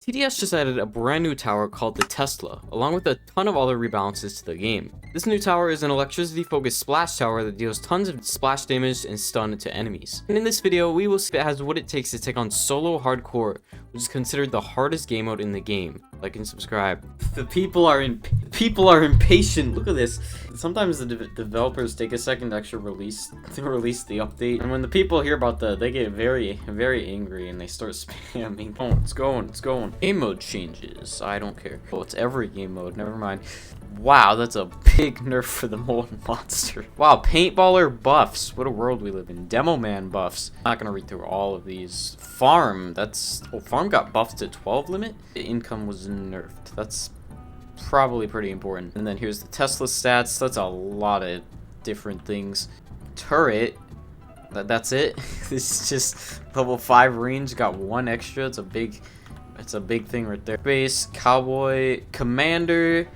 TDS just added a brand new tower called the Tesla, along with a ton of other rebalances to the game. This new tower is an electricity-focused splash tower that deals tons of splash damage and stun to enemies. And in this video, we will see if it has what it takes to take on solo hardcore, which is considered the hardest game mode in the game. Like and subscribe. The people are impatient. Look at this. Sometimes the developers take a second to actually release the update, and when the people hear about that, they get very angry and they start spamming. Oh, it's going. Game mode changes. I don't care. Oh, it's every game mode. Never mind. Wow, that's a big nerf for the molten monster. Wow, paintballer buffs. What a world we live in. Demo man buffs. I'm not gonna read through all of these. Farm. Farm got buffed to 12 limit. The income was nerfed. That's probably pretty important. And then here's the Tesla stats. That's a lot of different things. Turret. That's it. This is just level 5 range. Got 1 extra. It's a big thing right there. Base, cowboy, commander.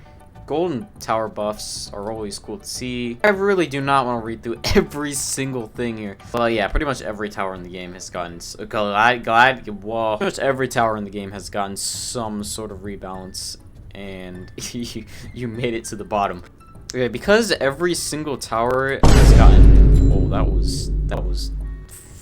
Golden tower buffs are always cool to see. I really do not want to read through every single thing here. Well, yeah, pretty much every tower in the game has gotten pretty much every tower in the game has gotten some sort of rebalance, and you made it to the bottom. Okay, because every single tower has gotten that was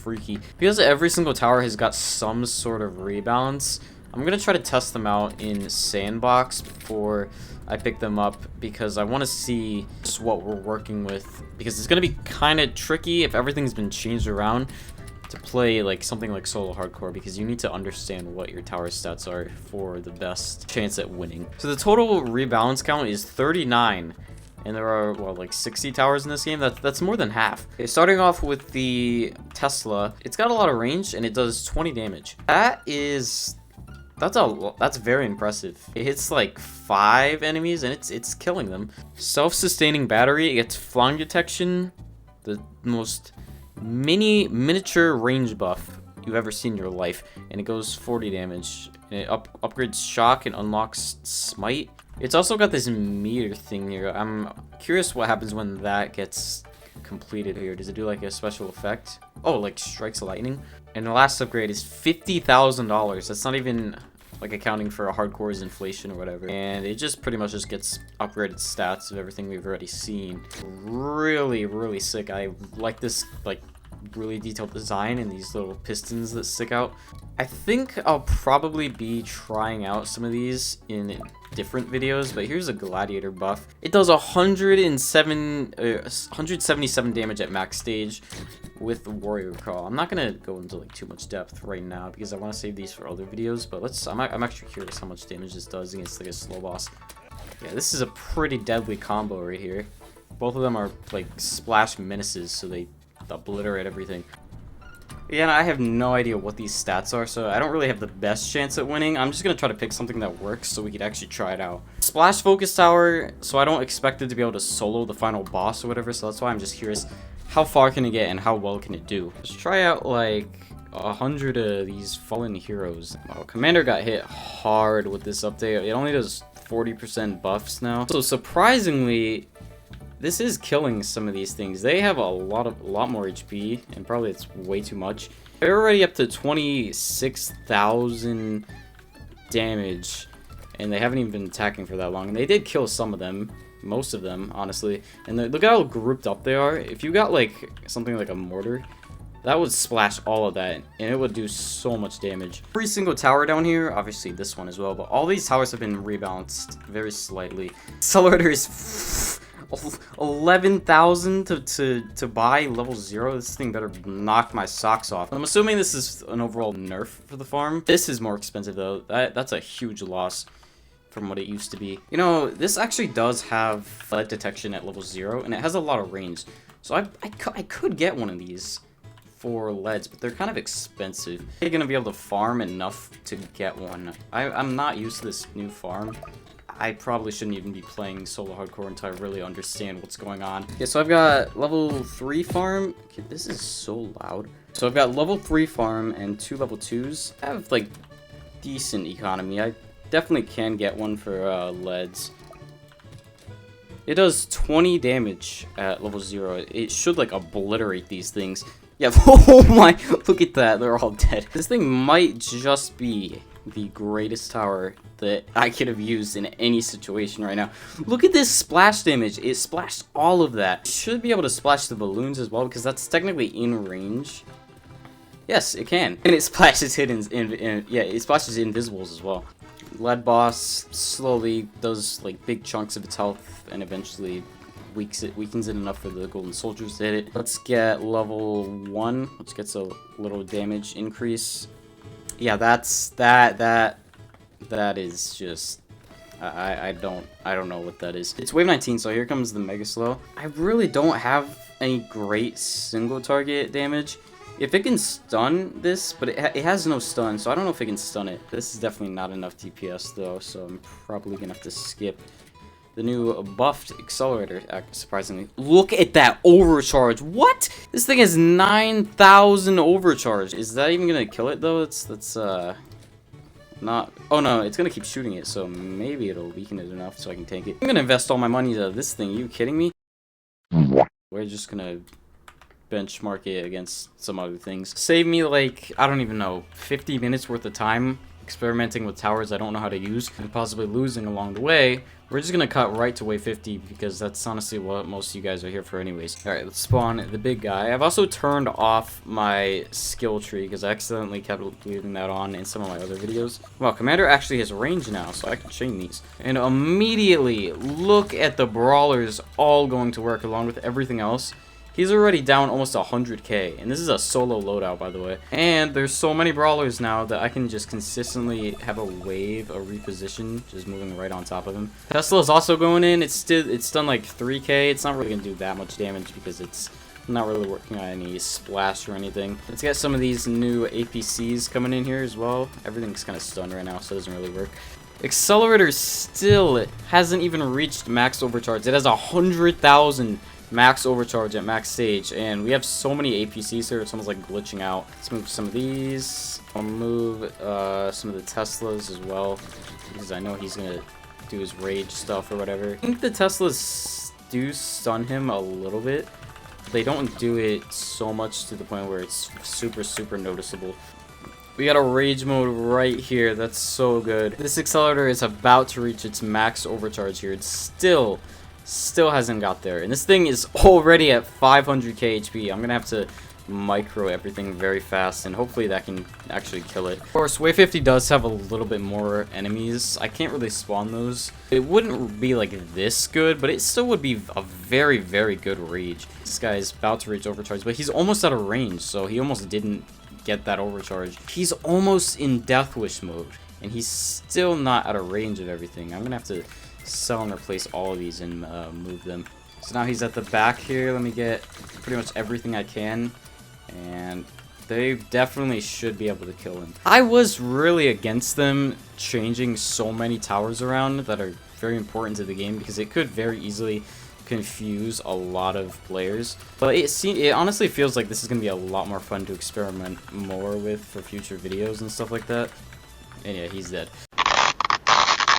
freaky. Because every single tower has got some sort of rebalance, I'm gonna try to test them out in sandbox before I pick them up, because I want to see just what we're working with, because it's gonna be kind of tricky if everything's been changed around to play like something like solo hardcore, because you need to understand what your tower stats are for the best chance at winning. So the total rebalance count is 39. And there are, well, like 60 towers in this game. That's more than half. Okay, starting off with the Tesla, it's got a lot of range and it does 20 damage. That's very impressive. It hits like 5 enemies and it's killing them. Self-sustaining battery, it gets flying detection, the most miniature range buff you've ever seen in your life, and it goes 40 damage. And it upgrades shock and unlocks smite. It's also got this meter thing here. I'm curious what happens when that gets completed here. Does it do like a special effect? Oh, like strikes lightning. And the last upgrade is $50,000. That's not even like accounting for a hardcore's inflation or whatever. And it just pretty much just gets upgraded stats of everything we've already seen. Really sick. I like this like really detailed design and these little pistons that stick out. I think I'll probably be trying out some of these in different videos, but here's a gladiator buff. It does 177 damage at max stage with warrior crawl. I'm not gonna go into like too much depth right now because I want to save these for other videos, but I'm actually curious how much damage this does against like a slow boss. Yeah, this is a pretty deadly combo right here. Both of them are like splash menaces, so they obliterate everything. Yeah, and I have no idea what these stats are, so I don't really have the best chance at winning. I'm just gonna try to pick something that works so we could actually try it out. Splash focus tower, so I don't expect it to be able to solo the final boss or whatever, so that's why I'm just curious how far can it get and how well can it do. Let's try out like 100 of these fallen heroes. Oh, Commander got hit hard with this update. It only does 40% buffs now. So surprisingly, this is killing some of these things. They have a lot more HP, and probably it's way too much. They're already up to 26,000 damage, and they haven't even been attacking for that long. And they did kill some of them, most of them, honestly. And look at how grouped up they are. If you got like something like a mortar, that would splash all of that, and it would do so much damage. Every single tower down here, obviously this one as well, but all these towers have been rebalanced very slightly. Accelerator is 11,000 to buy level 0. This thing better knock my socks off. I'm assuming this is an overall nerf for the farm. This is more expensive though. That's a huge loss from what it used to be. You know, this actually does have lead detection at level 0, and it has a lot of range. So I could get one of these for leads, but they're kind of expensive. You're gonna be able to farm enough to get one. I'm not used to this new farm. I probably shouldn't even be playing solo hardcore until I really understand what's going on. Yeah, so I've got level 3 farm. Okay, this is so loud. So I've got level 3 farm and 2 level 2s. I have like decent economy. I definitely can get one for leads. It does 20 damage at level 0. It should like obliterate these things. Yeah, oh my, look at that. They're all dead. This thing might just be the greatest tower that I could have used in any situation right now. Look at this splash damage. It splashed all of that. Should be able to splash the balloons as well, because that's technically in range. Yes, it can. And it splashes yeah, it splashes invisibles as well. Lead boss slowly does like big chunks of its health and eventually weakens it enough for the golden soldiers to hit it. Let's get level 1, which gets a little damage increase. Yeah, that is just I don't know what that is. It's wave 19, so here comes the mega slow. I really don't have any great single target damage. If it can stun this, but it has no stun, so I don't know if it can stun it. This is definitely not enough DPS though, so I'm probably gonna have to skip the new buffed accelerator, surprisingly. Look at that overcharge. What? This thing has 9,000 overcharge. Is that even gonna kill it though? That's not. Oh no, it's gonna keep shooting it, so maybe it'll weaken it enough so I can take it. I'm gonna invest all my money into this thing. Are you kidding me? We're just gonna benchmark it against some other things. Save me like, I don't even know, 50 minutes worth of time experimenting with towers I don't know how to use and possibly losing along the way. We're just gonna cut right to wave 50 because that's honestly what most of you guys are here for anyways. Alright, let's spawn the big guy. I've also turned off my skill tree because I accidentally kept leaving that on in some of my other videos. Well, Commander actually has range now, so I can chain these. And immediately, look at the brawlers all going to work along with everything else. He's already down almost 100k, and this is a solo loadout, by the way. And there's so many brawlers now that I can just consistently have a wave, a reposition, just moving right on top of him. Tesla's also going in. It's done like 3k. It's not really gonna do that much damage because it's not really working on any splash or anything. Let's get some of these new APCs coming in here as well. Everything's kind of stunned right now, so it doesn't really work. Accelerator still hasn't even reached max overcharge. It has 100,000 max overcharge at max stage, and we have so many APCs here, it's almost like glitching out. Let's move some of these. I'll move some of the Teslas as well, because I know he's gonna do his rage stuff or whatever. I think the Teslas do stun him a little bit. They don't do it so much to the point where it's super noticeable. We got a rage mode right here. That's so good. This accelerator is about to reach its max overcharge here. It's still hasn't got there, and this thing is already at 500k HP. I'm gonna have to micro everything very fast, and hopefully that can actually kill it. Of course, wave 50 does have a little bit more enemies. I can't really spawn those. It wouldn't be like this good, but it still would be a very good rage. This guy is about to reach overcharge, but he's almost out of range, so he almost didn't get that overcharge. He's almost in Death Wish mode, and he's still not out of range of everything. I'm gonna have to sell and replace all of these and move them. So now he's at the back here. Let me get pretty much everything I can, and they definitely should be able to kill him. I was really against them changing so many towers around that are very important to the game, because it could very easily confuse a lot of players. But it honestly feels like this is gonna be a lot more fun to experiment more with for future videos and stuff like that. And yeah, he's dead.